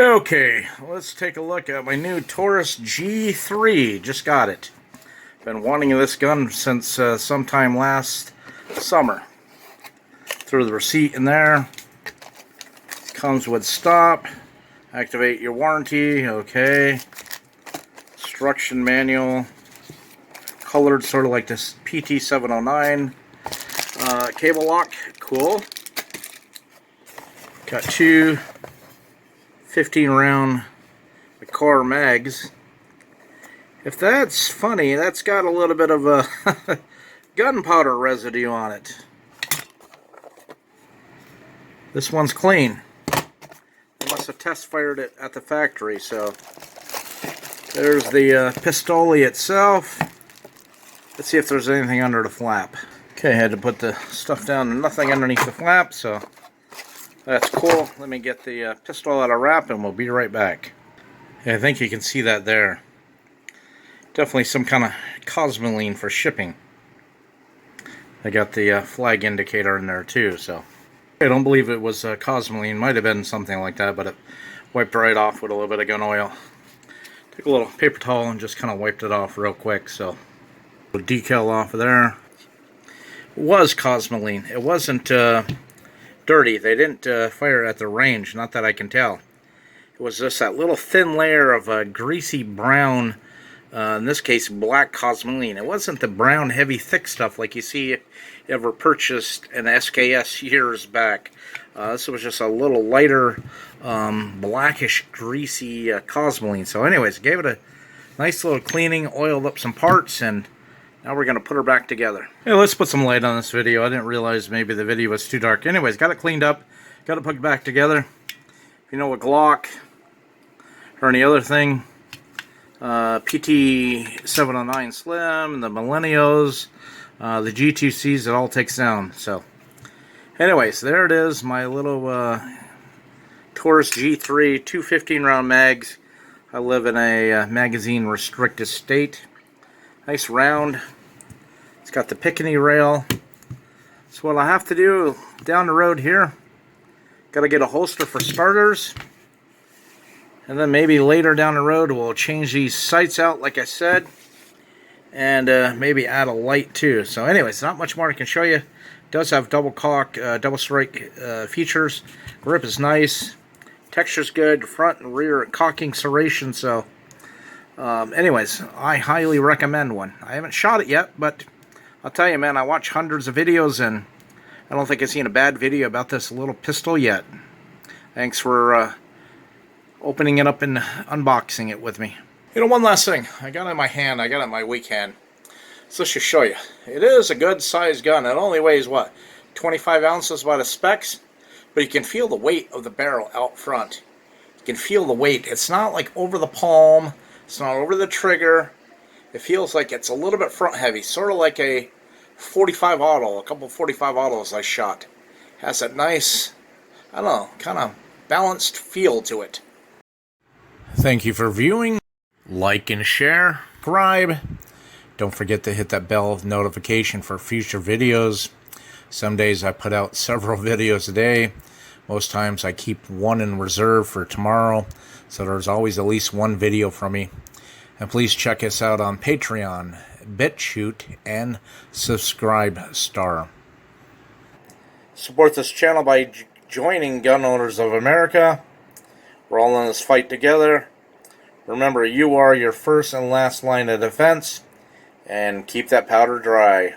Okay, let's take a look at my new Taurus G3. Just got it. Been wanting this gun since sometime last summer. Throw the receipt in there. Comes with stop. Activate your warranty. Okay. Instruction manual. Colored sort of like this PT709. Cable lock. Cool. Got two 15 round core mags. If that's funny, that's got a little bit of a gunpowder residue on it. This one's clean. They must have test fired it at the factory. So there's the pistole itself. Let's see if there's anything under the flap. Okay, I had to put the stuff down and nothing underneath the flap, so that's cool. Let me get the pistol out of wrap and we'll be right back. Yeah, I think you can see that there. Definitely some kind of cosmoline for shipping. I got the flag indicator in there too, so I don't believe it was cosmoline. Might have been something like that, but it wiped right off with a little bit of gun oil. Took a little paper towel and just kind of wiped it off real quick. So the decal off of there. It was cosmoline. It wasn't dirty. They didn't fire at the range, not that I can tell. It was just that little thin layer of greasy brown, in this case black cosmoline. It wasn't the brown heavy thick stuff like you see if you ever purchased an SKS years back. This was just a little lighter blackish greasy cosmoline. So anyways, gave it a nice little cleaning, oiled up some parts, and now we're going to put her back together. Hey, let's put some light on this video. I didn't realize maybe the video was too dark. Anyways, got it cleaned up. Got it put back together. If you know a Glock or any other thing, PT709 Slim, the Millennials, the G2Cs, it all takes down. So, anyways, there it is. My little Taurus G3, 215 round mags. I live in a magazine restricted state. Nice round. It's got the Picatinny rail. So what I have to do down the road here, got to get a holster for starters, and then maybe later down the road we'll change these sights out like I said, and maybe add a light too. So anyways, not much more I can show you. It does have double cock, double strike features. Grip is nice. Texture's good. Front and rear cocking serration. So anyways, I highly recommend one. I haven't shot it yet, but I'll tell you, man, I watch hundreds of videos, and I don't think I've seen a bad video about this little pistol yet. Thanks for opening it up and unboxing it with me. You know, one last thing. I got it in my hand. I got it in my weak hand. So let's just show you. It is a good sized gun. It only weighs, what, 25 ounces by the specs? But you can feel the weight of the barrel out front. You can feel the weight. It's not like over the palm. It's not over the trigger. It feels like it's a little bit front heavy, sort of like a 45 auto, a couple 45 autos I shot. Has that nice, I don't know, kind of balanced feel to it. Thank you for viewing. Like and share. Subscribe. Don't forget to hit that bell notification for future videos. Some days I put out several videos a day. Most times I keep one in reserve for tomorrow. So there's always at least one video from me. And please check us out on Patreon, BitChute, and Subscribe Star. Support this channel by joining Gun Owners of America. We're all in this fight together. Remember, you are your first and last line of defense. And keep that powder dry.